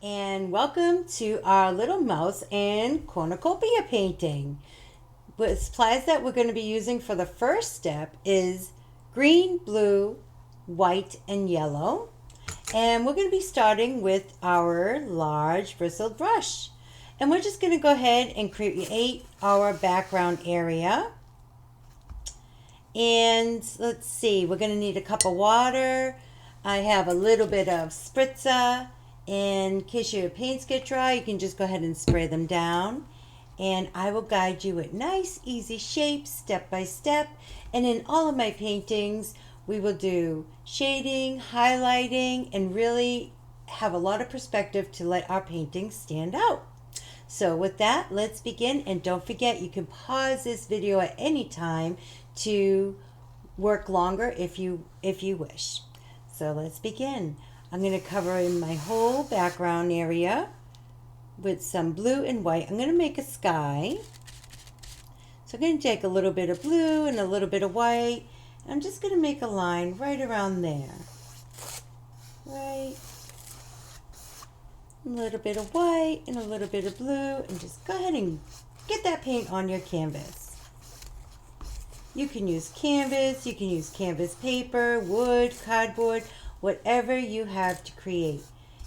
And welcome to our little mouse and cornucopia painting. The supplies that we're going to be using for the first step is green, blue, white, and yellow. And we're going to be starting with our large bristled brush. And we're just going to go ahead and create our background area. And let's see, we're going to need a cup of water. I have a little bit of spritzer. In case your paints get dry, you can just go ahead and spray them down. And I will guide you with nice, easy shapes, step by step. And in all of my paintings, we will do shading, highlighting, and really have a lot of perspective to let our paintings stand out. So with that, let's begin. And don't forget, you can pause this video at any time to work longer if you wish. So let's begin. I'm going to cover in my whole background area with some blue and white. I'm going to make a sky. So I'm going to take a little bit of blue and a little bit of white. I'm just going to make a line right around there. Right. A little bit of white and a little bit of blue. And just go ahead and get that paint on your canvas. You can use canvas. You can use canvas paper, wood, cardboard, whatever you have to create.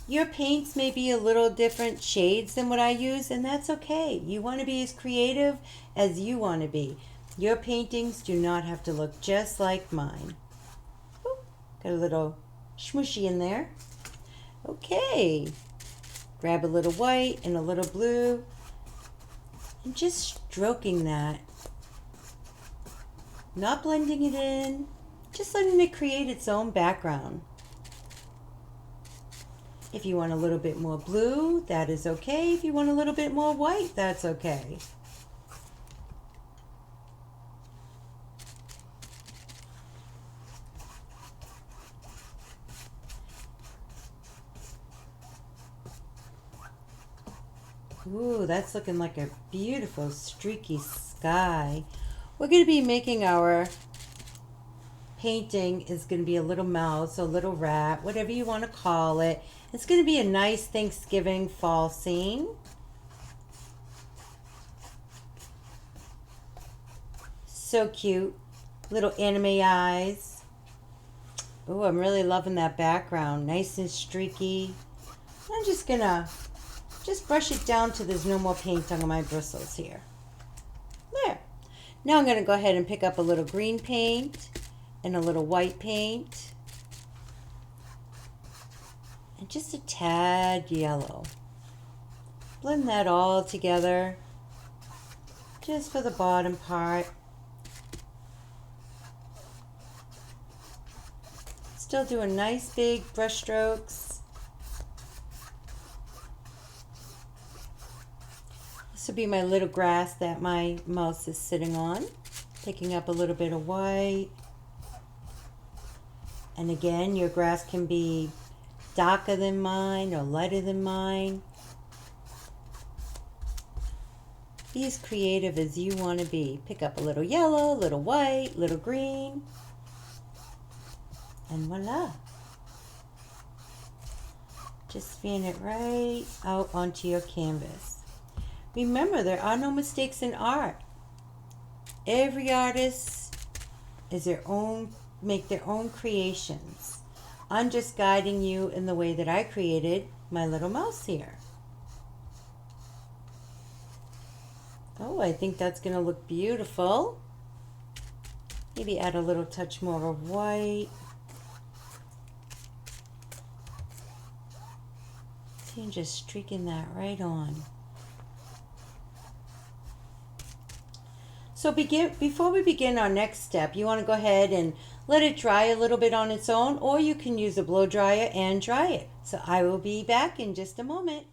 Your paints may be a little different shades than what I use, and that's okay. You want to be as creative as you want to be. Your paintings do not have to look just like mine. Ooh, got a little smooshy in there. Okay. Grab a little white and a little blue and just stroking that. Not blending it in, just letting it create its own background. If you want a little bit more blue, that is okay. If you want a little bit more white, that's okay. Ooh, that's looking like a beautiful streaky sky. We're going to be making our painting is going to be a little mouse, a little rat, whatever you want to call it. It's going to be a nice Thanksgiving fall scene. So cute. Little anime eyes. Oh, I'm really loving that background. Nice and streaky. I'm just going to brush it down till there's no more paint on my bristles here. There. Now I'm going to go ahead and pick up a little green paint and a little white paint. And just a tad yellow. Blend that all together just for the bottom part. Still doing nice big brush strokes. This will be my little grass that my mouse is sitting on. Picking up a little bit of white. And again, your grass can be darker than mine or lighter than mine. Be as creative as you want to be. Pick up a little yellow, little white, little green. And voila. Just fan it right out onto your canvas. Remember, there are no mistakes in art. Every artist is make their own creations. I'm just guiding you in the way that I created my little mouse here. Oh, I think that's going to look beautiful. Maybe add a little touch more of white. See, I'm just streaking that right on. So before we begin our next step, you want to go ahead and let it dry a little bit on its own, or you can use a blow dryer and dry it. So I will be back in just a moment.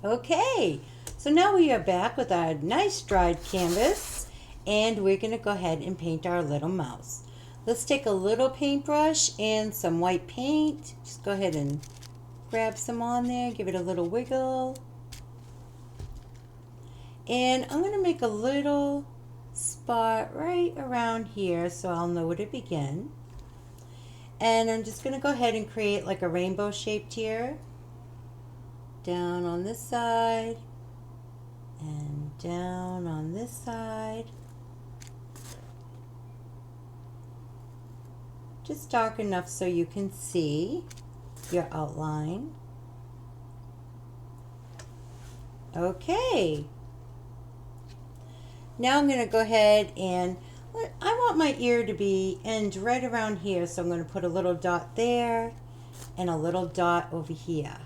Okay, so now we are back with our nice dried canvas, and we're going to go ahead and paint our little mouse. Let's take a little paintbrush and some white paint. Just go ahead and grab some on there, give it a little wiggle. And I'm going to make a little spot right around here so I'll know where to begin. And I'm just going to go ahead and create like a rainbow shaped here. Down on this side and down on this side. Just dark enough so you can see your outline. Okay. Now I'm going to go ahead and I want my ear to be end right around here, so I'm going to put a little dot there and a little dot over here.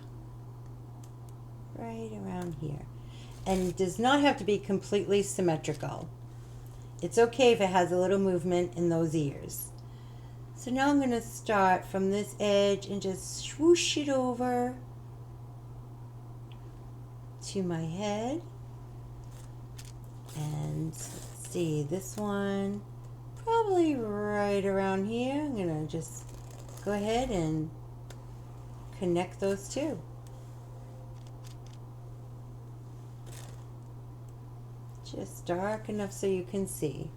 Right around here. And it does not have to be completely symmetrical. It's okay if it has a little movement in those ears. So now I'm going to start from this edge and just swoosh it over to my head. And let's see, this one probably right around here. I'm going to just go ahead and connect those two. Just dark enough so you can see.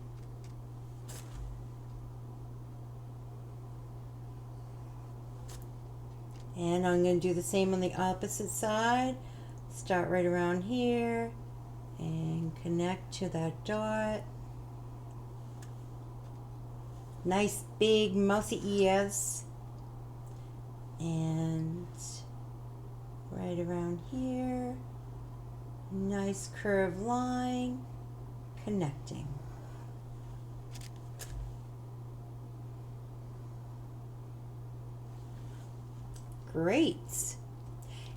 And I'm going to do the same on the opposite side. Start right around here and connect to that dot. Nice big mousy ears. And right around here. Nice curved line, connecting. Great.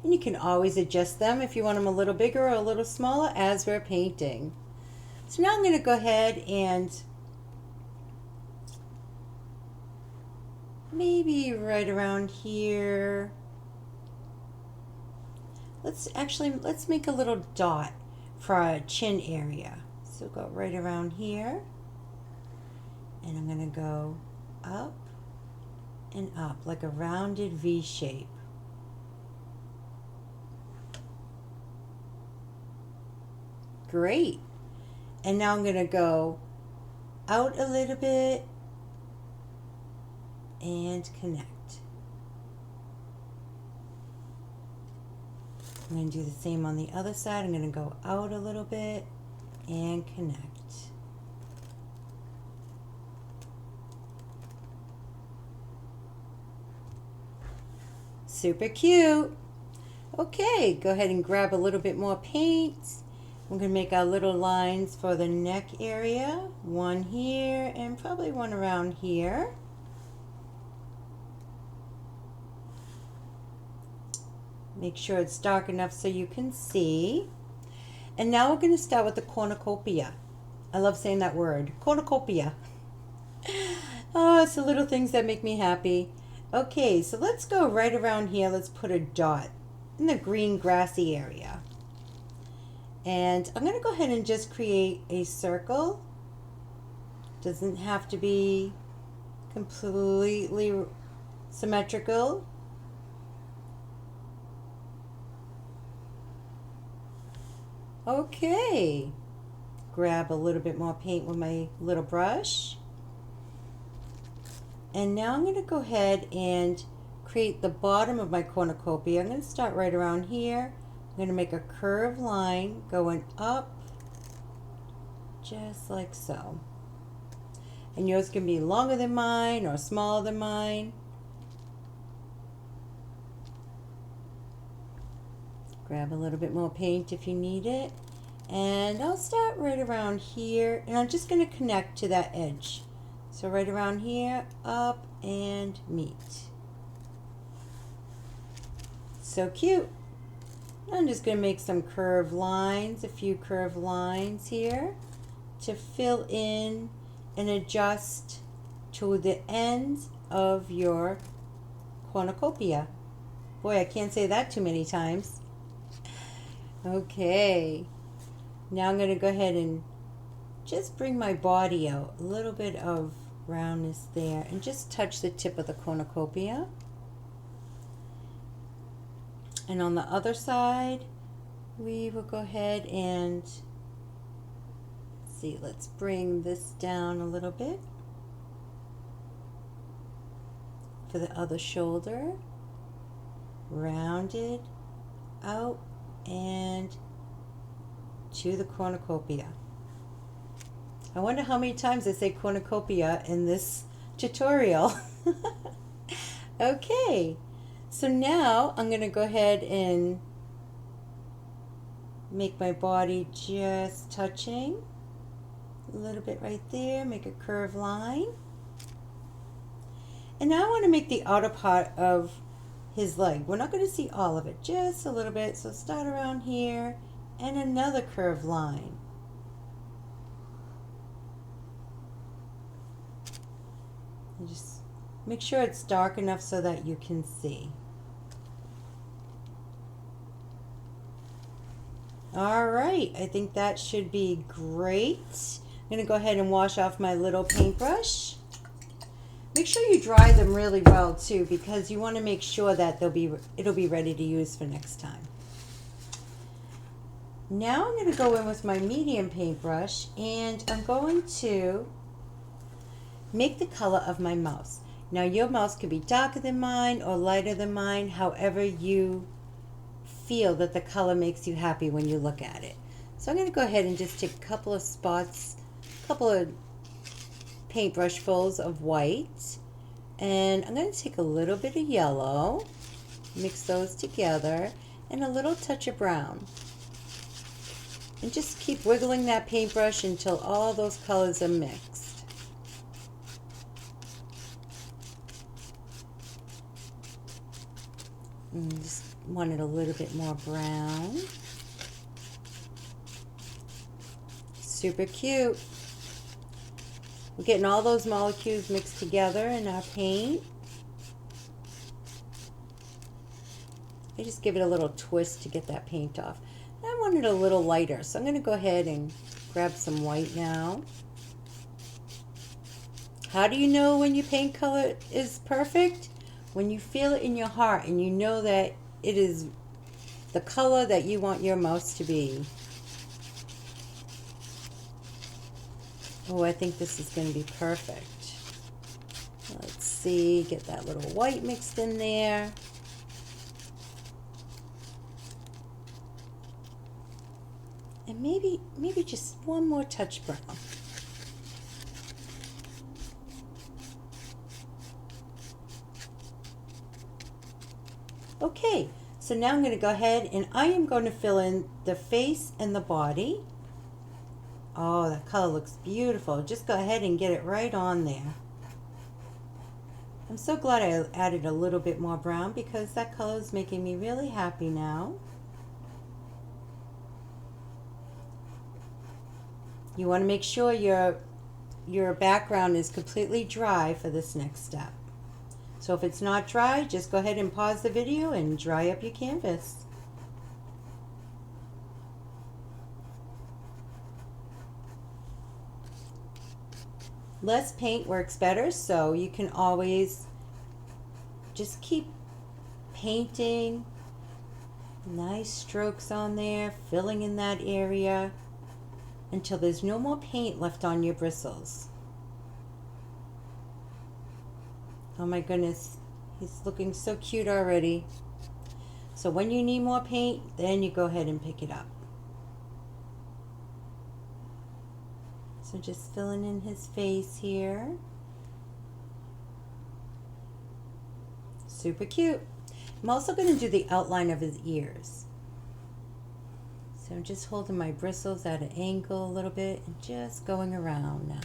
And you can always adjust them if you want them a little bigger or a little smaller as we're painting. So now I'm going to go ahead and maybe right around here. Let's make a little dot for our chin area. So go right around here. And I'm going to go up and up like a rounded V shape. Great. And now I'm going to go out a little bit and connect. I'm going to do the same on the other side. I'm going to go out a little bit and connect. Super cute. Okay, go ahead and grab a little bit more paint. We're going to make our little lines for the neck area. One here and probably one around here. Make sure it's dark enough so you can see. And now we're going to start with the cornucopia. I love saying that word, cornucopia. Oh, it's the little things that make me happy. Okay, so let's go right around here. Let's put a dot in the green grassy area. And I'm going to go ahead and just create a circle. Doesn't have to be completely symmetrical. Okay, grab a little bit more paint with my little brush. And now I'm going to go ahead and create the bottom of my cornucopia. I'm going to start right around here. I'm going to make a curved line going up just like so. And yours can be longer than mine or smaller than mine. Grab a little bit more paint if you need it. And I'll start right around here. And I'm just going to connect to that edge. So right around here, up and meet. So cute. I'm just going to make some curved lines, a few curved lines here to fill in and adjust to the ends of your cornucopia. Boy, I can't say that too many times. Okay, now I'm going to go ahead and just bring my body out, a little bit of roundness there, and just touch the tip of the cornucopia. And on the other side, we will go ahead and see, let's bring this down a little bit. for the other shoulder. Rounded out and to the cornucopia. I wonder how many times I say cornucopia in this tutorial. Okay, so now I'm going to go ahead and make my body just touching a little bit right there, make a curved line. And now I want to make the outer part of his leg. We're not going to see all of it, just a little bit. So start around here and another curved line. And just make sure it's dark enough so that you can see. All right, I think that should be great. I'm going to go ahead and wash off my little paintbrush. Make sure you dry them really well too, because you want to make sure that it'll be ready to use for next time. Now I'm going to go in with my medium paintbrush and I'm going to make the color of my mouse. Now your mouse could be darker than mine or lighter than mine, however you feel that the color makes you happy when you look at it. So I'm going to go ahead and just take a couple of spots, a couple of paintbrush fulls of white, and I'm going to take a little bit of yellow, mix those together, and a little touch of brown. And just keep wiggling that paintbrush until all those colors are mixed. And just want it a little bit more brown. Super cute. We're getting all those molecules mixed together in our paint. I just give it a little twist to get that paint off. I want it a little lighter, so I'm going to go ahead and grab some white now. How do you know when your paint color is perfect? When you feel it in your heart and you know that it is the color that you want your mouse to be. Oh, I think this is going to be perfect. Let's see, get that little white mixed in there. And maybe just one more touch brown. Okay, so now I'm going to go ahead and I am going to fill in the face and the body. Oh, that color looks beautiful. Just go ahead and get it right on there. I'm so glad I added a little bit more brown because that color is making me really happy now. You want to make sure your background is completely dry for this next step. So if it's not dry, just go ahead and pause the video and dry up your canvas. Less paint works better, so you can always just keep painting. Nice strokes on there, filling in that area until there's no more paint left on your bristles. Oh my goodness, he's looking so cute already. So when you need more paint, then you go ahead and pick it up. So just filling in his face here. Super cute. I'm also going to do the outline of his ears. So I'm just holding my bristles at an angle a little bit and just going around now.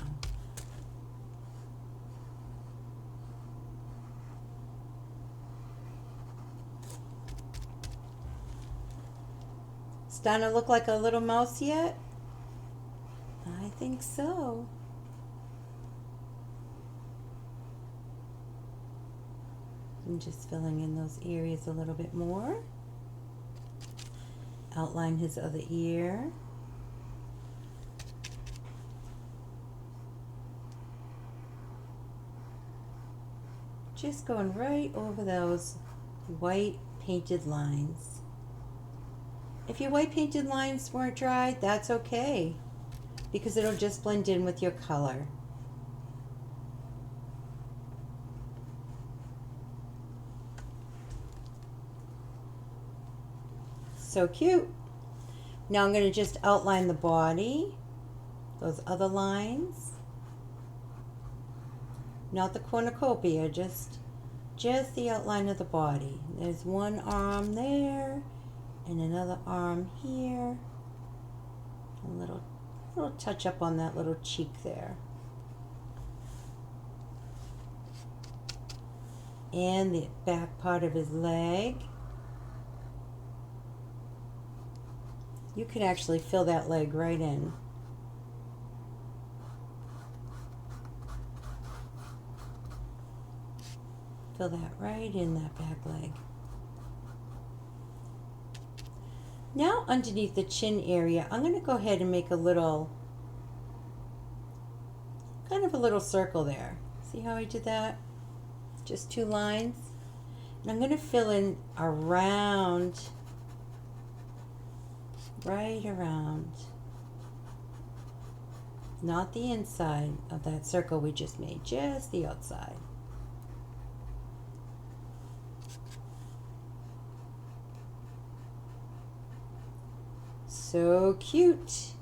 Starting to look like a little mouse yet? I think so. I'm just filling in those areas a little bit more. Outline his other ear. Just going right over those white painted lines. If your white painted lines weren't dry, that's okay, because it'll just blend in with your color. So cute. Now I'm going to just outline the body, those other lines. Not the cornucopia, just the outline of the body. There's one arm there and another arm here. A little touch up on that little cheek there. And the back part of his leg. You can actually fill that leg right in. Fill that right in that back leg. Now underneath the chin area, I'm going to go ahead and make a little, kind of a little circle there. See how I did that? Just 2 lines. And I'm going to fill in around, right around. Not the inside of that circle we just made, just the outside. So cute.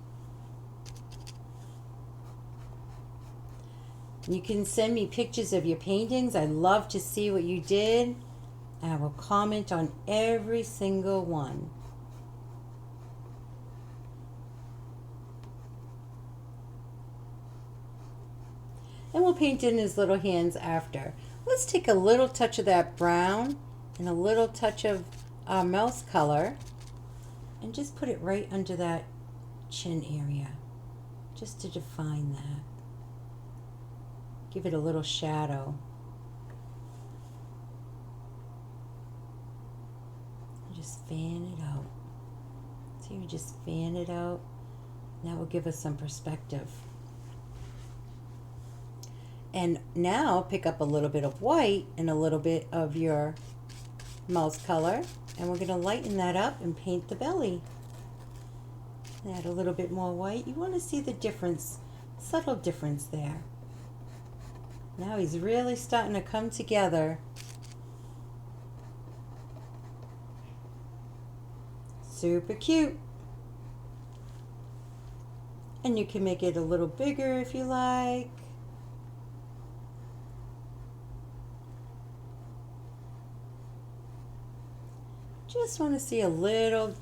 You can send me pictures of your paintings. I love to see what you did. I will comment on every single one. And we'll paint in his little hands after. Let's take a little touch of that brown and a little touch of our mouse color and just put it right under that chin area, just to define that. Give it a little shadow. Just fan it out. See, we just fan it out. That will give us some perspective. And now pick up a little bit of white and a little bit of your mouse color, and we're going to lighten that up and paint the belly. Add a little bit more white. You want to see the difference, subtle difference there. Now he's really starting to come together. Super cute. And you can make it a little bigger if you like. Just want to see a little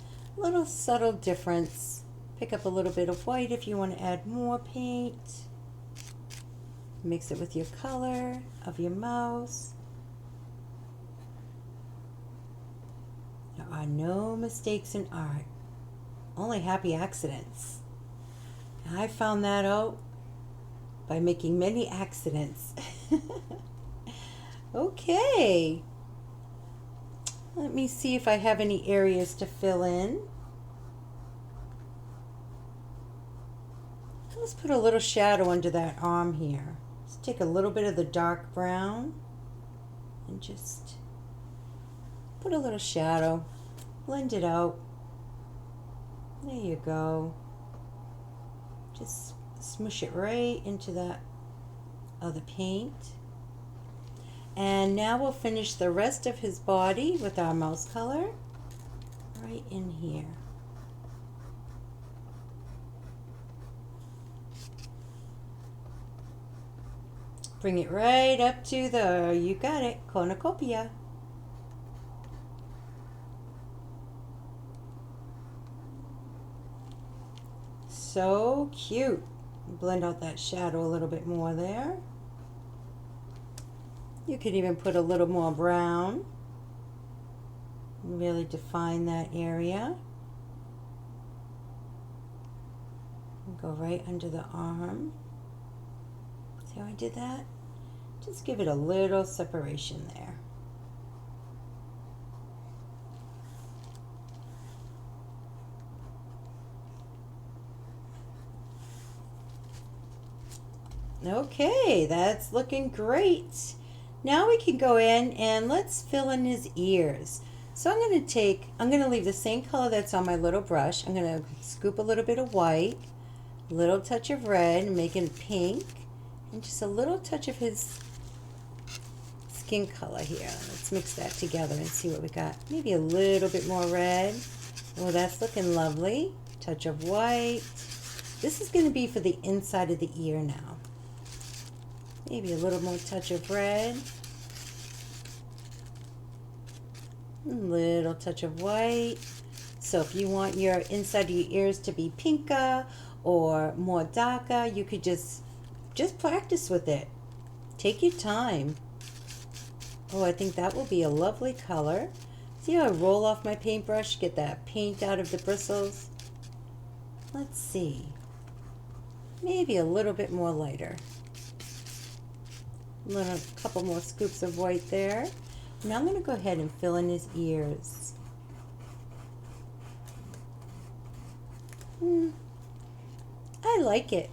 subtle difference. Pick up a little bit of white if you want to add more paint. Mix it with your color of your mouse. There are no mistakes in art, only happy accidents. And I found that out by making many accidents. Okay. Let me see if I have any areas to fill in. Let's put a little shadow under that arm here. Let's take a little bit of the dark brown and just put a little shadow. Blend it out. There you go. Just smoosh it right into that other paint. And now we'll finish the rest of his body with our mouse color right in here. Bring it right up to the, you got it, Cornucopia. So cute. Blend out that shadow a little bit more there. You could even put a little more brown. Really define that area. Go right under the arm. See how I did that? Just give it a little separation there. Okay, that's looking great. Now we can go in and let's fill in his ears. So I'm going to leave the same color that's on my little brush. I'm going to scoop a little bit of white, a little touch of red, and make it pink, and just a little touch of his skin color here. Let's mix that together and see what we got. Maybe a little bit more red. Oh, that's looking lovely. Touch of white. This is going to be for the inside of the ear now. Maybe a little more touch of red. A little touch of white. So if you want your inside of your ears to be pinker or more darker, you could just practice with it. Take your time. Oh, I think that will be a lovely color. See how I roll off my paintbrush, get that paint out of the bristles? Let's see. Maybe a little bit more lighter. A couple more scoops of white there. Now I'm going to go ahead and fill in his ears. I like it.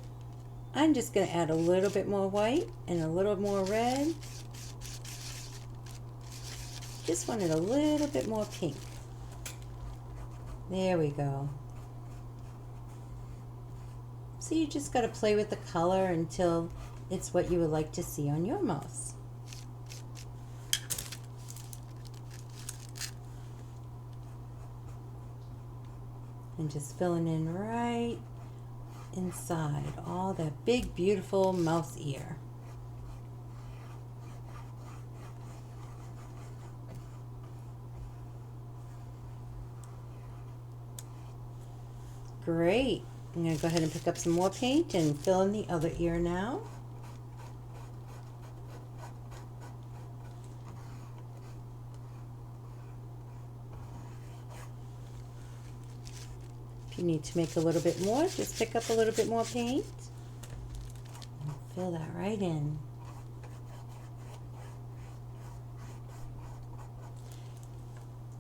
I'm just going to add a little bit more white and a little more red. Just wanted a little bit more pink. There we go. So you just got to play with the color until it's what you would like to see on your mouse. And just filling in right inside all that big, beautiful mouse ear. Great. I'm going to go ahead and pick up some more paint and fill in the other ear now. If you need to make a little bit more, just pick up a little bit more paint and fill that right in.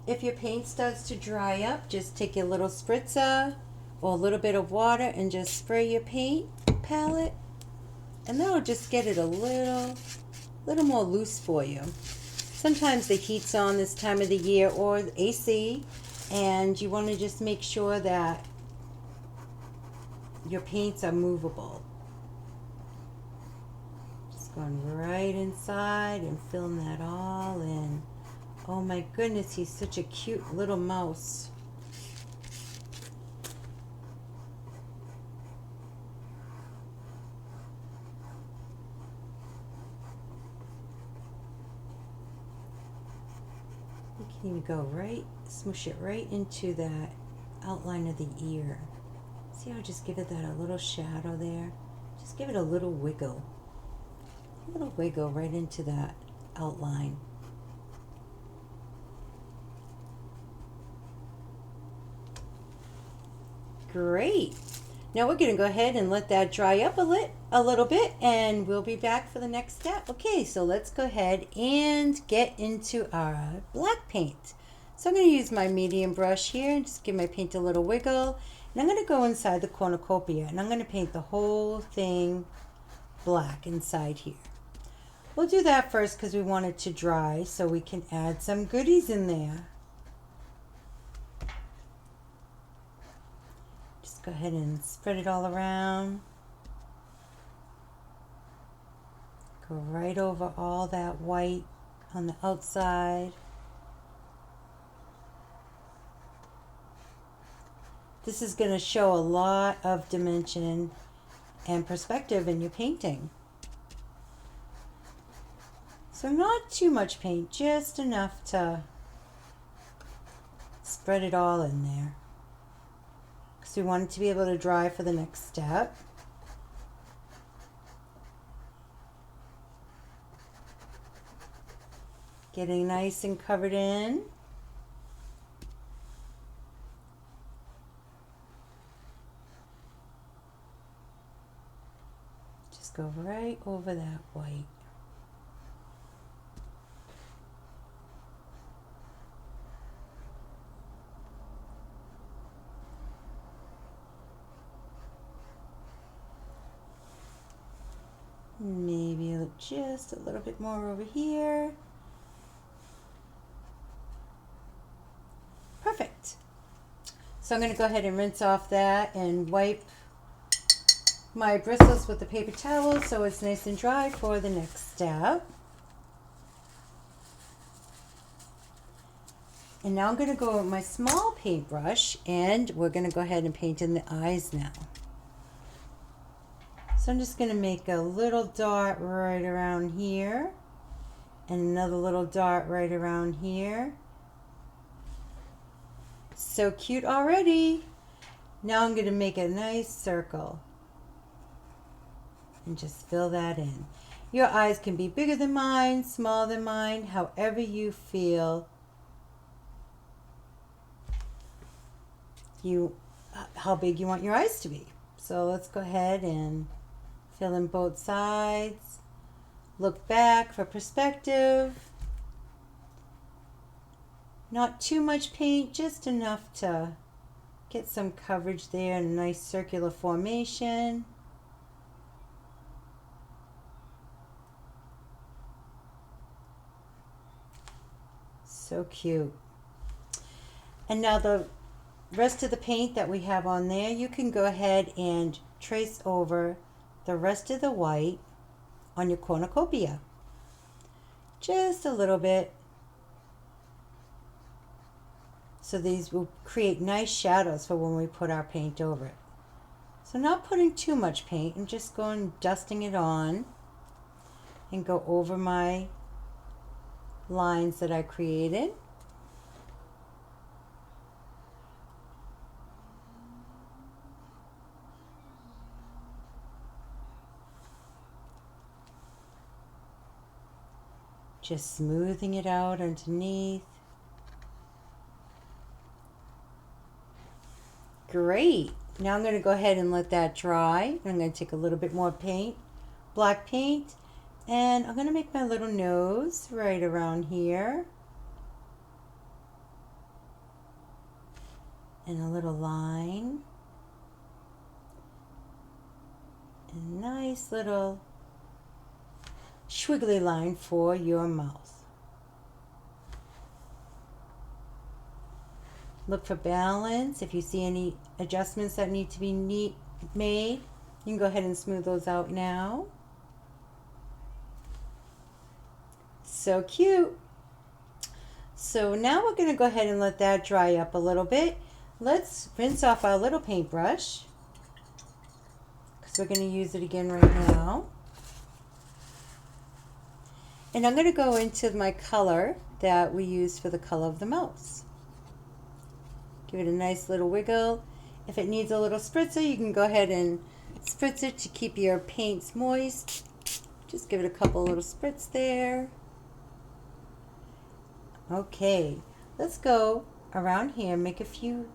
If your paint starts to dry up, just take a little spritzer or a little bit of water and just spray your paint palette, and that'll just get it a little more loose for you. Sometimes the heat's on this time of the year, or the AC, and you want to just make sure that your paints are movable. Just going right inside and filling that all in. Oh my goodness, he's such a cute little mouse. You can even go right, smoosh it right into that outline of the ear. See how I just give it that a little shadow there? Just give it a little wiggle. A little wiggle right into that outline. Great. Now we're going to go ahead and let that dry up a little bit, and we'll be back for the next step. Okay, so let's go ahead and get into our black paint. So I'm going to use my medium brush here and just give my paint a little wiggle. And I'm going to go inside the Cornucopia, and I'm going to paint the whole thing black inside here. We'll do that first because we want it to dry so we can add some goodies in there. Go ahead and spread it all around. Go right over all that white on the outside. This is going to show a lot of dimension and perspective in your painting. So not too much paint, just enough to spread it all in there. So we want it to be able to dry for the next step. Getting nice and covered in. Just go right over that white. Maybe just a little bit more over here. Perfect. So I'm going to go ahead and rinse off that and wipe my bristles with the paper towel so it's nice and dry for the next step. And now I'm going to go with my small paintbrush and we're going to go ahead and paint in the eyes now. So I'm just going to make a little dot right around here and another little dot right around here. So cute already. Now I'm going to make a nice circle and just fill that in. Your eyes can be bigger than mine, smaller than mine, however you feel how big you want your eyes to be. So let's go ahead and fill in both sides. Look back for perspective. Not too much paint, just enough to get some coverage there and a nice circular formation. So cute. And now the rest of the paint that we have on there, you can go ahead and trace over the rest of the white on your cornucopia. Just a little bit. So these will create nice shadows for when we put our paint over it. So not putting too much paint, I'm just going dusting it on and go over my lines that I created. Just smoothing it out underneath. Great. Now I'm going to go ahead and let that dry. I'm going to take a little bit more paint, black paint, and I'm going to make my little nose right around here. And a little line. A nice little squiggly line for your mouth. Look for balance. If you see any adjustments that need to be made, you can go ahead and smooth those out now. So cute. So now we're going to go ahead and let that dry up a little bit. Let's rinse off our little paintbrush because we're going to use it again right now. And I'm going to go into my color that we used for the color of the mouse. Give it a nice little wiggle. If it needs a little spritzer, you can go ahead and spritz it to keep your paints moist. Just give it a couple little spritz there. Okay, let's go around here, make a few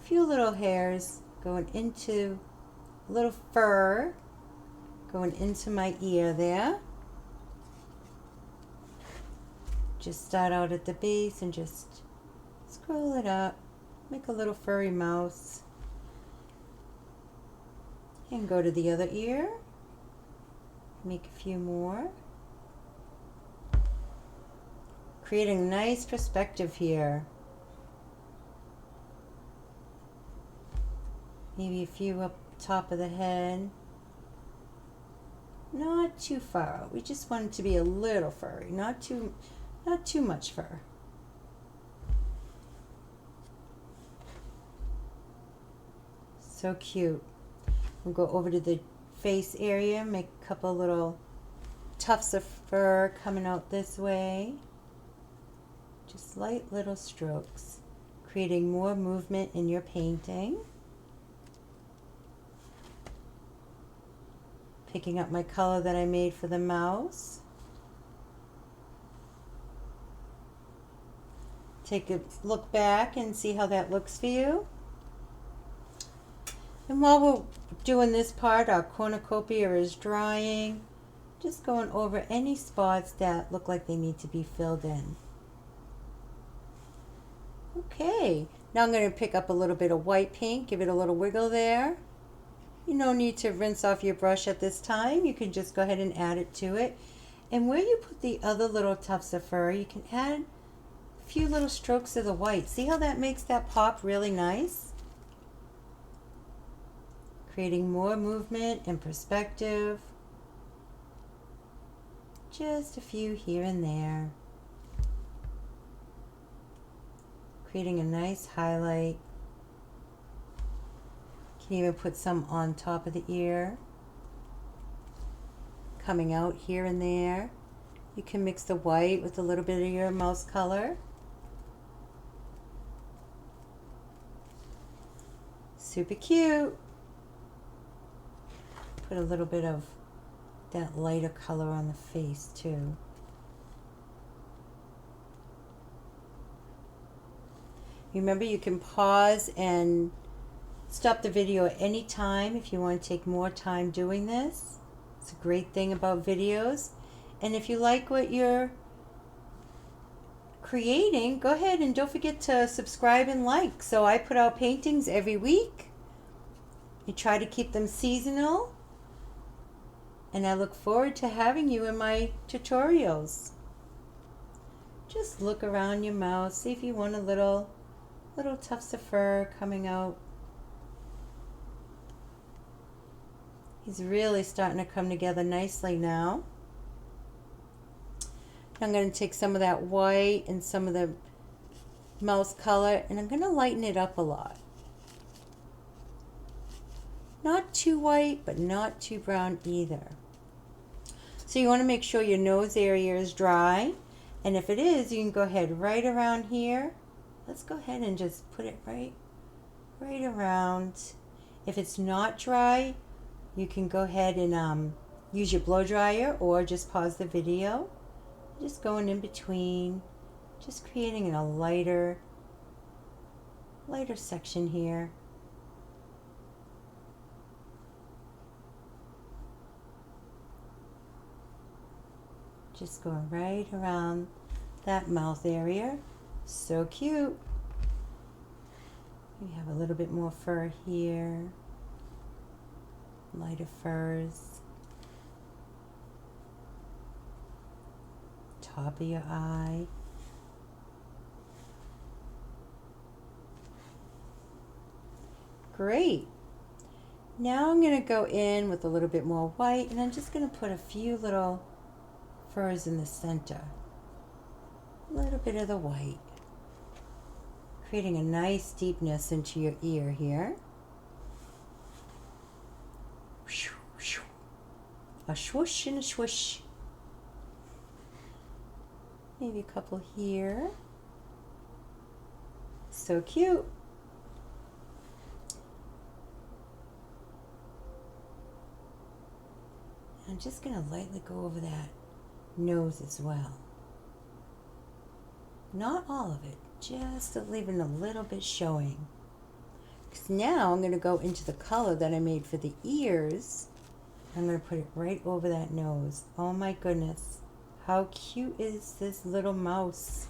little hairs going into a little fur, going into my ear there. Just start out at the base and just scroll it up. Make a little furry mouse. And go to the other ear. Make a few more. Creating a nice perspective here. Maybe a few up top of the head. Not too far. We just want it to be a little furry, not too much fur. So cute. We'll go over to the face area, make a couple little tufts of fur coming out this way. Just light little strokes, creating more movement in your painting. Picking up my color that I made for the mouse. Take a look back and see how that looks for you. And while we're doing this part, our cornucopia is drying. Just going over any spots that look like they need to be filled in. Okay, now I'm going to pick up a little bit of white paint, give it a little wiggle there. You no need to rinse off your brush at this time. You can just go ahead and add it to it. And where you put the other little tufts of fur, you can add a few little strokes of the white. See how that makes that pop really nice? Creating more movement and perspective. Just a few here and there. creating a nice highlight. Can even put some on top of the ear, coming out here and there. You can mix the white with a little bit of your mouse color. Super cute. Put a little bit of that lighter color on the face too. Remember, you can pause and stop the video at any time if you want to take more time doing this. It's a great thing about videos. And if you like what you're creating, go ahead and don't forget to subscribe and like. So I put out paintings every week. I try to keep them seasonal. And I look forward to having you in my tutorials. Just look around your mouth, see if you want a little tufts of fur coming out. He's really starting to come together nicely now. I'm going to take some of that white and some of the mouse color, and I'm going to lighten it up a lot. Not too white, but not too brown either. So you want to make sure your nose area is dry, and if it is, you can go ahead right around here. Let's go ahead and just put it right around. If it's not dry, you can go ahead and use your blow dryer or just pause the video. Just going in between, just creating a lighter section here. Just going right around that mouth area. So cute. We have a little bit more fur here. Lighter furs. Top of your eye. Great. Now I'm going to go in with a little bit more white, and I'm just going to put a few little furs in the center. A little bit of the white. Creating a nice deepness into your ear here. A swoosh and a swoosh. Maybe a couple here. So cute. I'm just going to lightly go over that nose as well. Not all of it, just leaving a little bit showing. Because now I'm going to go into the color that I made for the ears. I'm going to put it right over that nose. Oh my goodness. How cute is this little mouse?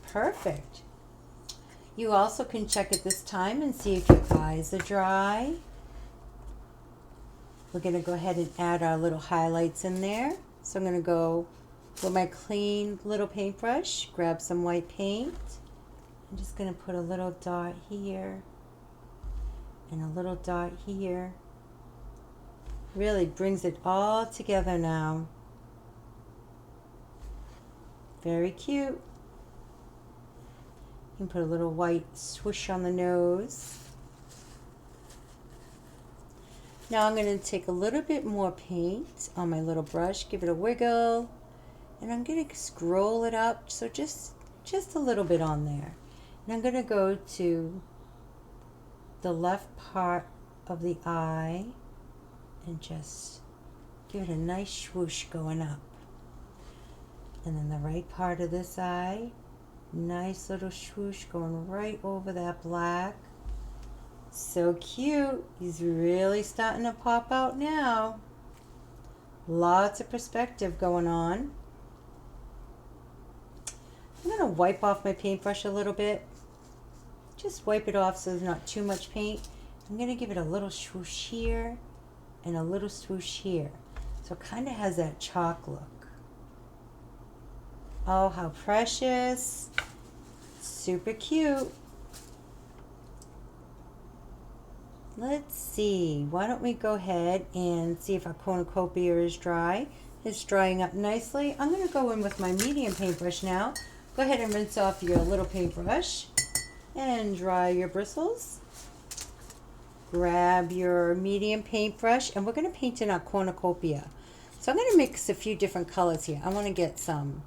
Perfect. You also can check at this time and see if your eyes are dry. We're going to go ahead and add our little highlights in there. So I'm going to go with my clean little paintbrush, grab some white paint. I'm just going to put a little dot here and a little dot here. Really brings it all together now. Very cute. You can put a little white swoosh on the nose. Now I'm going to take a little bit more paint on my little brush, give it a wiggle, and I'm going to scroll it up, so just a little bit on there. And I'm going to go to the left part of the eye and just give it a nice swoosh going up. And then the right part of this eye, nice little swoosh going right over that black. So cute. He's really starting to pop out now. Lots of perspective going on. I'm going to wipe off my paintbrush a little bit. Just wipe it off so there's not too much paint. I'm going to give it a little swoosh here and a little swoosh here. So it kind of has that chalk look. Oh, how precious. Super cute. Let's see, why don't we go ahead and see if our cornucopia is dry. It's drying up nicely. I'm going to go in with my medium paintbrush now. Go ahead and rinse off your little paintbrush and dry your bristles. Grab your medium paintbrush and we're going to paint in our cornucopia. So I'm going to mix a few different colors here. I want to get some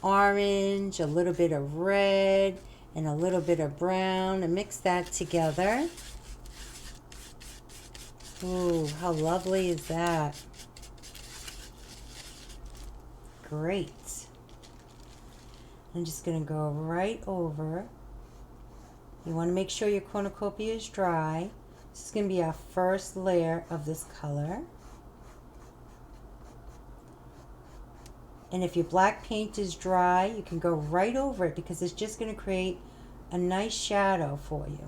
orange, a little bit of red, and a little bit of brown and mix that together. Ooh, how lovely is that? Great. I'm just going to go right over. You want to make sure your cornucopia is dry. This is going to be our first layer of this color. And if your black paint is dry, you can go right over it because it's just going to create a nice shadow for you.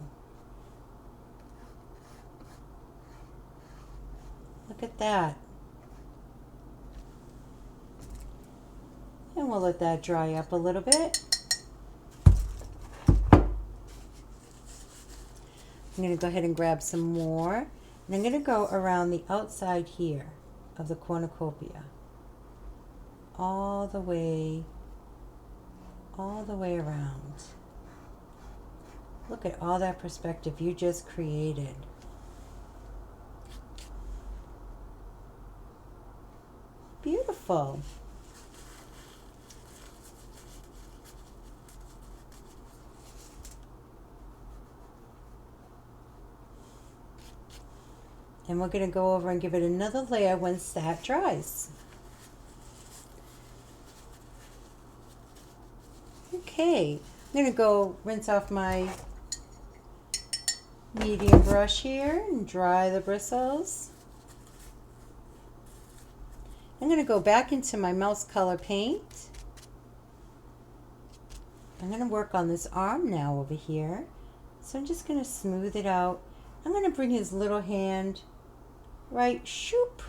Look at that. And we'll let that dry up a little bit. I'm going to go ahead and grab some more. And I'm going to go around the outside here of the cornucopia. All the way around. Look at all that perspective you just created. Beautiful. And we're going to go over and give it another layer once that dries. Okay, I'm going to go rinse off my medium brush here and dry the bristles. I'm going to go back into my mouse color paint. I'm going to work on this arm now over here. So I'm just going to smooth it out. I'm going to bring his little hand right, shoop.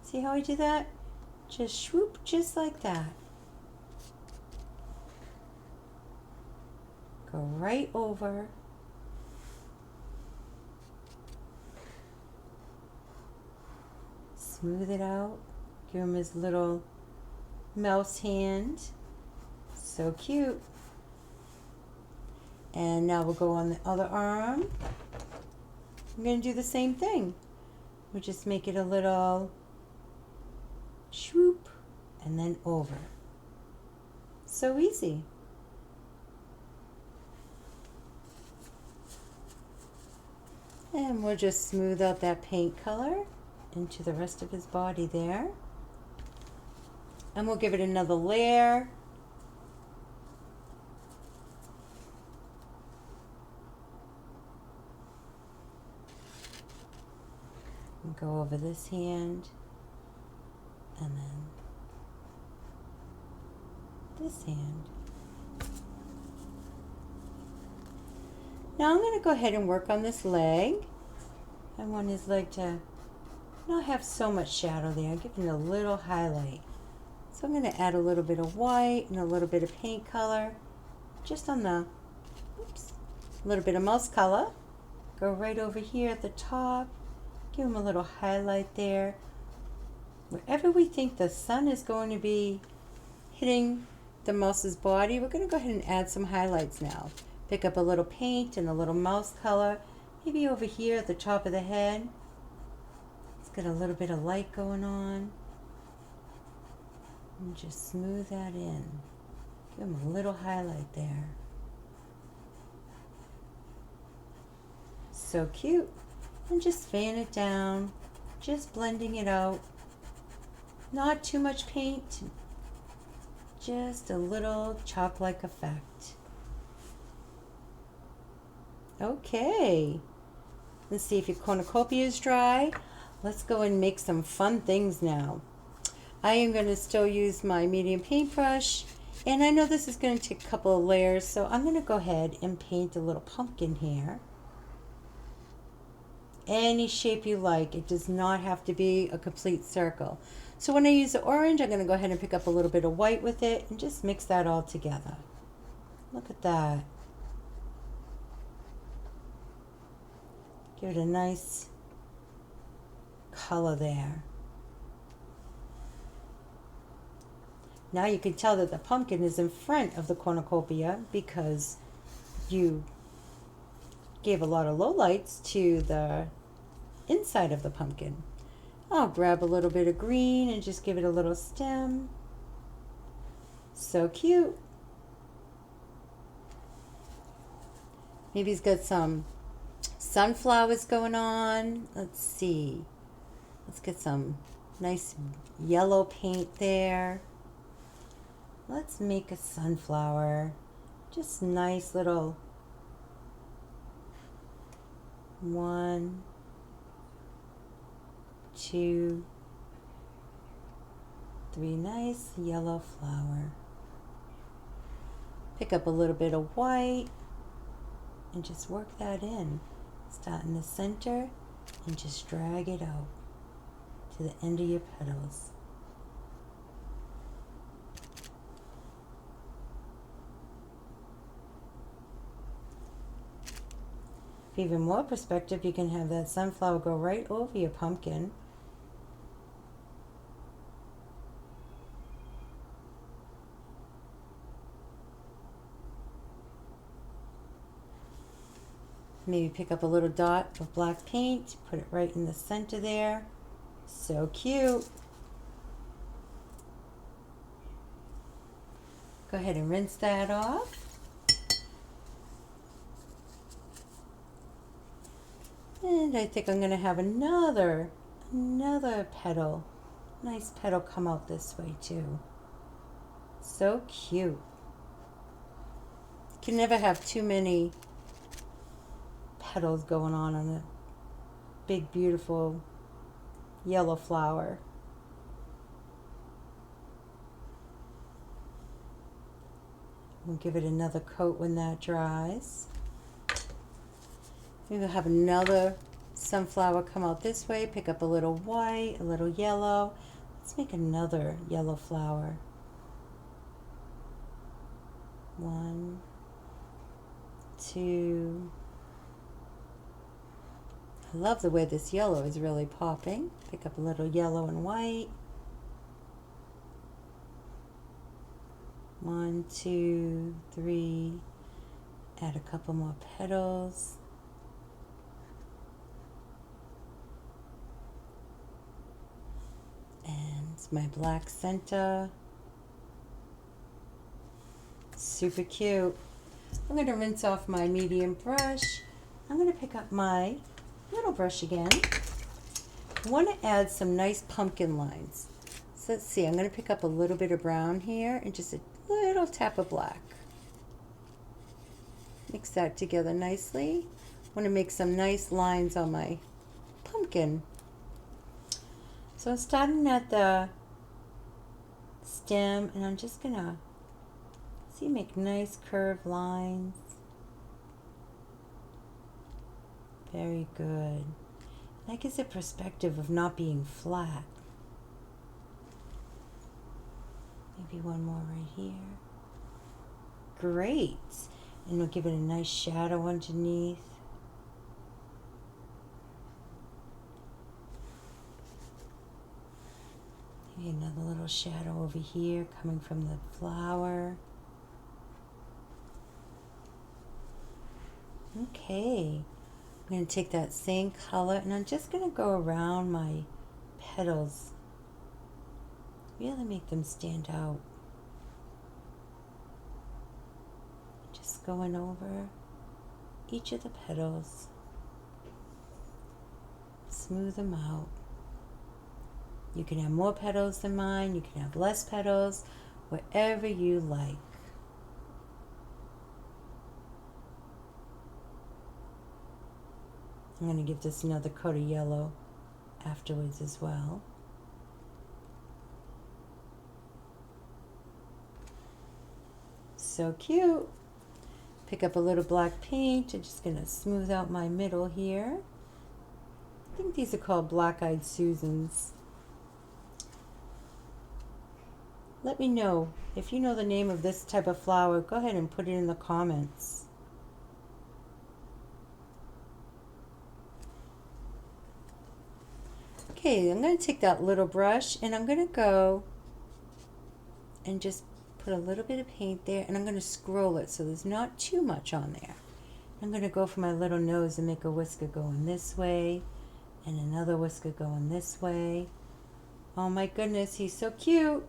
See how I do that? Just swoop, just like that. Go right over. Smooth it out. Give him his little mouse hand. So cute. And now we'll go on the other arm. I'm going to do the same thing. We'll just make it a little swoop and then over. So easy. And we'll just smooth out that paint color into the rest of his body there. And we'll give it another layer. And go over this hand and then this hand. Now I'm going to go ahead and work on this leg. I want his leg to not have so much shadow there. Give it a little highlight. So I'm going to add a little bit of white and a little bit of paint color just on the, oops, a little bit of mouse color. Go right over here at the top. Give him a little highlight there. Wherever we think the sun is going to be hitting the mouse's body, we're going to go ahead and add some highlights now. Pick up a little paint and a little mouse color, maybe over here at the top of the head. It's got a little bit of light going on. And just smooth that in. Give him a little highlight there. So cute. And just fan it down, just blending it out. Not too much paint, just a little chalk-like effect. Okay, let's see if your cornucopia is dry. Let's go and make some fun things now. I am going to still use my medium paintbrush, and I know this is going to take a couple of layers, so I'm going to go ahead and paint a little pumpkin here. Any shape you like. It does not have to be a complete circle. So when I use the orange, I'm going to go ahead and pick up a little bit of white with it and just mix that all together. Look at that. Give it a nice color there. Now you can tell that the pumpkin is in front of the cornucopia because you gave a lot of lowlights to the inside of the pumpkin. I'll grab a little bit of green and just give it a little stem. So cute. Maybe he's got some sunflowers going on. Let's see. Let's get some nice yellow paint there. Let's make a sunflower. Just nice little 1, 2, 3, nice yellow flower. Pick up a little bit of white and just work that in. Start in the center and just drag it out to the end of your petals. For even more perspective, you can have that sunflower go right over your pumpkin. Maybe pick up a little dot of black paint, put it right in the center there. So cute. Go ahead and rinse that off. And I think I'm going to have another petal. Nice petal come out this way too. So cute. You can never have too many petals going on a big beautiful yellow flower. We'll give it another coat when that dries. Maybe we'll have another sunflower come out this way. Pick up a little white, a little yellow. Let's make another yellow flower. 1, 2. I love the way this yellow is really popping. Pick up a little yellow and white. 1, 2, 3. Add a couple more petals. And my black center. Super cute. I'm going to rinse off my medium brush. I'm going to pick up my little brush again. I want to add some nice pumpkin lines. So let's see, I'm going to pick up a little bit of brown here and just a little tap of black. Mix that together nicely. I want to make some nice lines on my pumpkin. So I'm starting at the stem and I'm just going to make nice curved lines. Very good. That gives a perspective of not being flat. Maybe one more right here. Great. And we'll give it a nice shadow underneath. Maybe another little shadow over here coming from the flower. Okay. I'm going to take that same color and I'm just going to go around my petals. Really make them stand out. Just going over each of the petals. Smooth them out. You can have more petals than mine. You can have less petals. Whatever you like. I'm going to give this another coat of yellow afterwards as well. So cute. Pick up a little black paint. I'm just going to smooth out my middle here. I think these are called black-eyed Susans. Let me know if you know the name of this type of flower. Go ahead and put it in the comments. Okay, I'm going to take that little brush and I'm going to go and just put a little bit of paint there, and I'm going to scroll it so there's not too much on there. I'm going to go for my little nose and make a whisker going this way and another whisker going this way. Oh my goodness, he's so cute.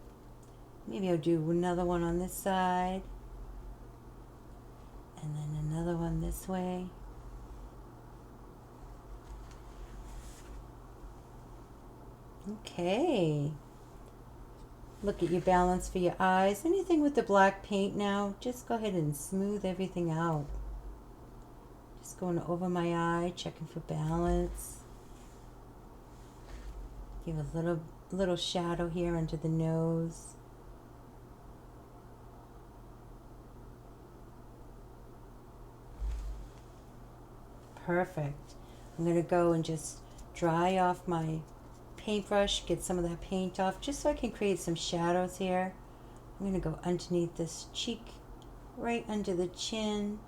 Maybe I'll do another one on this side and then another one this way. Okay. Look at your balance for your eyes. Anything with the black paint now, just go ahead and smooth everything out. Just going over my eye, checking for balance. Give a little shadow here under the nose. Perfect. I'm going to go and just dry off my paintbrush, get some of that paint off, just so I can create some shadows here. I'm going to go underneath this cheek, right under the chin,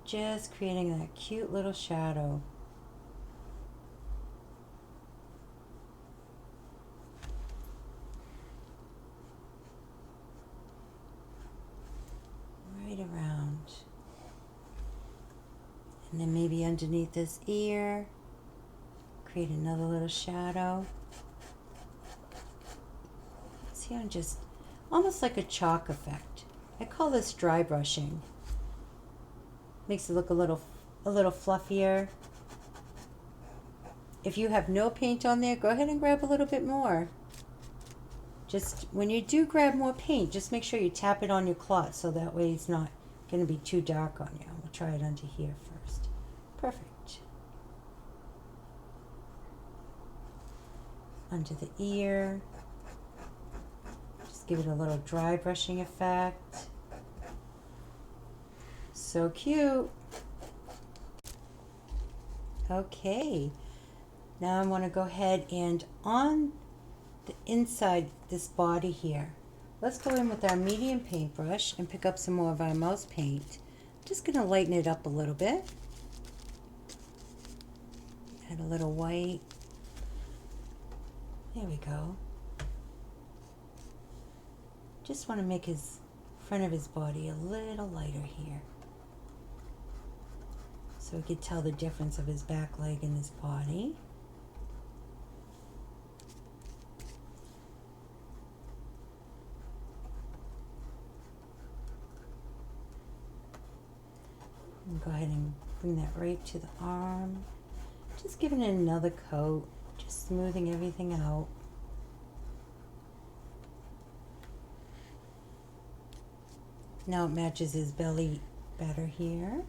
just creating that cute little shadow. Right around. And then maybe underneath this ear, create another little shadow. See, I'm just almost like a chalk effect. I call this dry brushing. Makes it look a little fluffier. If you have no paint on there, go ahead and grab a little bit more. Just when you do grab more paint, just make sure you tap it on your cloth so that way it's not going to be too dark on you. We'll try it under here first. Perfect. Under the ear. Just give it a little dry brushing effect. So cute. Okay. Now I want to go ahead and on the inside this body here, let's go in with our medium paintbrush and pick up some more of our mouse paint. Just going to lighten it up a little bit. Add a little white. There we go. Just want to make his front of his body a little lighter here, so we could tell the difference of his back leg and his body. And go ahead and bring that right to the arm. Just giving it another coat, just smoothing everything out. Now it matches his belly better here.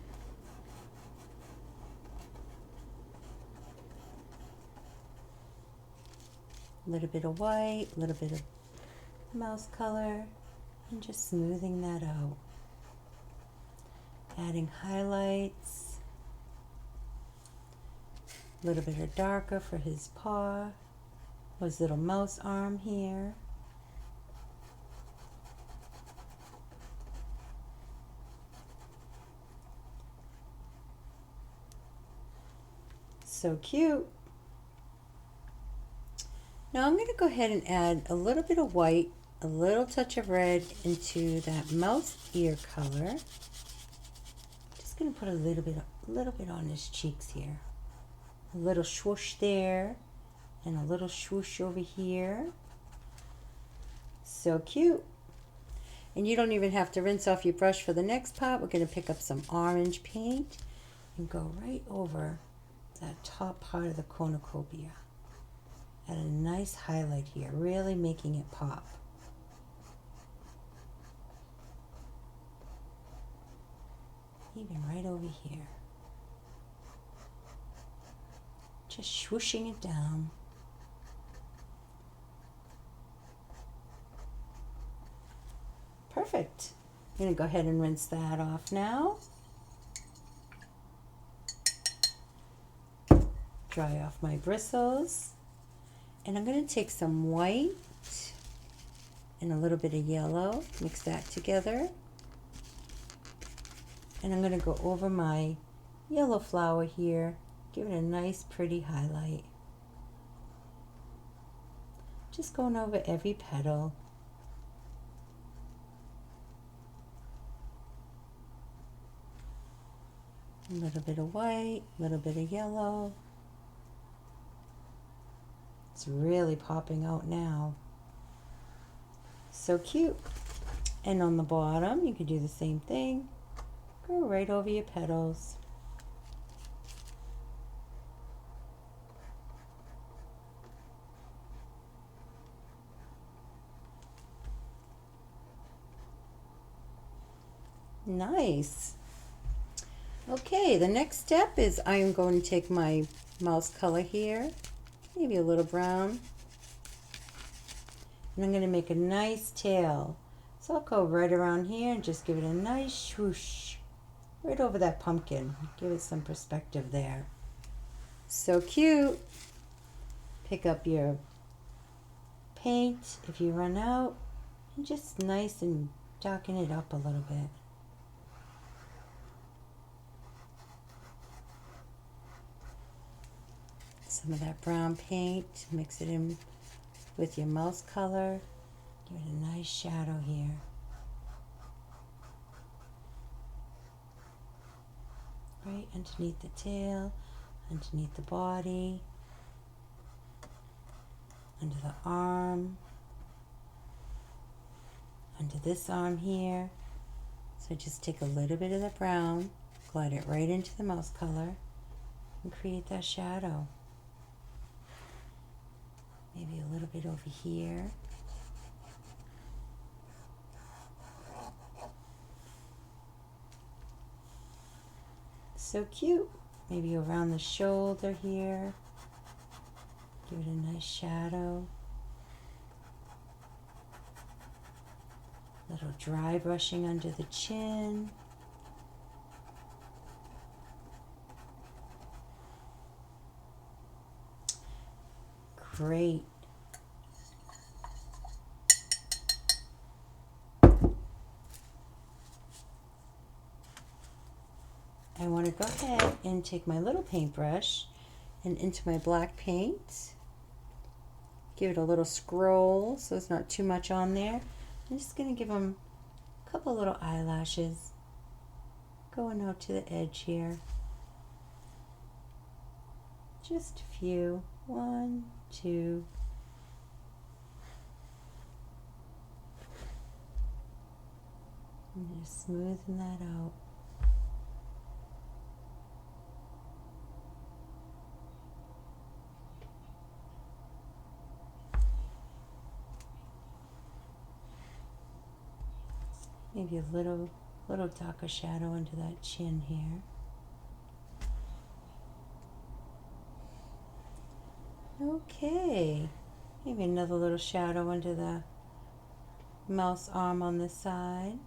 A little bit of white, a little bit of mouse color, and just smoothing that out. Adding highlights, a little bit of darker for his paw, his little mouse arm here. So cute. Now I'm going to go ahead and add a little bit of white, a little touch of red into that mouse ear color. Just going to put a little bit on his cheeks here. A little swoosh there and a little swoosh over here. So cute. And you don't even have to rinse off your brush for the next part. We're going to pick up some orange paint and go right over that top part of the cornucopia. Add a nice highlight here, really making it pop. Even right over here. Just swooshing it down. Perfect. I'm going to go ahead and rinse that off now. Dry off my bristles. And I'm going to take some white and a little bit of yellow, mix that together. And I'm going to go over my yellow flower here, give it a nice pretty highlight. Just going over every petal. A little bit of white, a little bit of yellow. It's really popping out now. So cute. And on the bottom, you could do the same thing. Go right over your petals. Nice. Okay, the next step is I'm going to take my mouse color here, maybe a little brown, and I'm going to make a nice tail. So I'll go right around here and just give it a nice swoosh right over that pumpkin. Give it some perspective there. So cute. Pick up your paint if you run out and just nice and darken it up a little bit. Some of that brown paint, mix it in with your mouse color. Give it a nice shadow here. Right underneath the tail, underneath the body, under the arm, under this arm here. So just take a little bit of the brown, glide it right into the mouse color, and create that shadow. Maybe a little bit over here. So cute. Maybe around the shoulder here. Give it a nice shadow. Little dry brushing under the chin. Great. I want to go ahead and take my little paintbrush and into my black paint. Give it a little scroll so it's not too much on there. I'm just going to give them a couple little eyelashes going out to the edge here. Just a few. 1, 2. And just smoothing that out. Maybe a little darker shadow into that chin here. Okay, maybe another little shadow under the mouse arm on this side.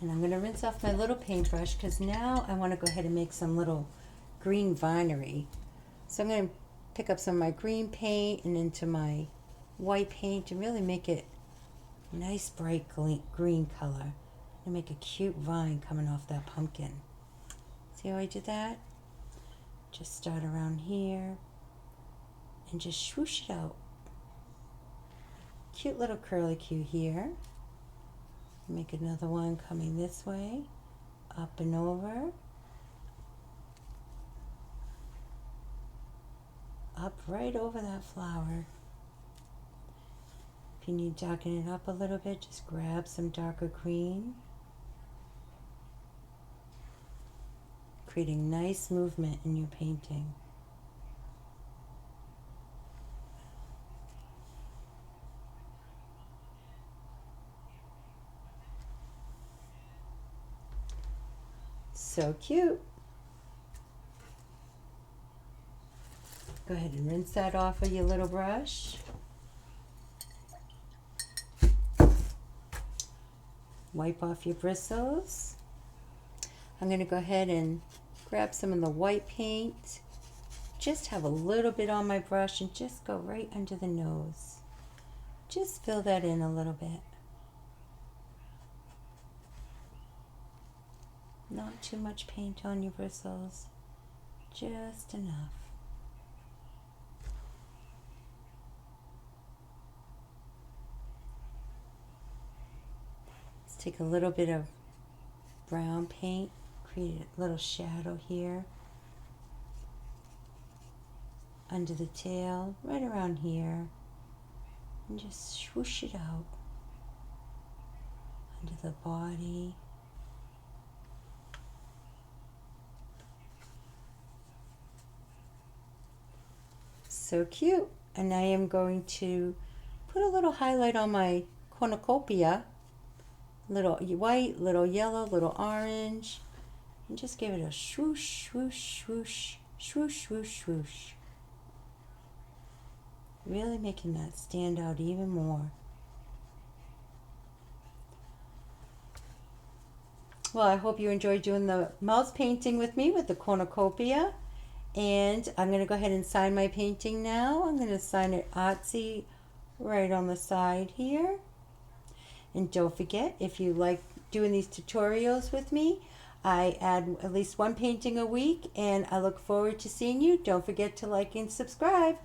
And I'm going to rinse off my little paintbrush because now I want to go ahead and make some little green vinery. So I'm going to pick up some of my green paint and into my white paint and really make it nice bright green color. And make a cute vine coming off that pumpkin. See how I did that? Just start around here and just swoosh it out. Cute little curlicue here. Make another one coming this way, up and over, up right over that flower. If you need to darken it up a little bit, just grab some darker green. Creating nice movement in your painting. So cute. Go ahead and rinse that off of your little brush. Wipe off your bristles. I'm going to go ahead and grab some of the white paint. Just have a little bit on my brush and just go right under the nose. Just fill that in a little bit. Not too much paint on your bristles, just enough. Let's take a little bit of brown paint, create a little shadow here under the tail, right around here, and just swoosh it out under the body. So cute. And I am going to put a little highlight on my cornucopia, little white, little yellow, little orange, and just give it a swoosh, swoosh, swoosh, swoosh, swoosh, swoosh. Really making that stand out even more. Well, I hope you enjoyed doing the mouse painting with me with the cornucopia. And I'm going to go ahead and sign my painting now. I'm going to sign it Artsy right on the side here. And don't forget, if you like doing these tutorials with me, I add at least one painting a week, and I look forward to seeing you. Don't forget to like and subscribe.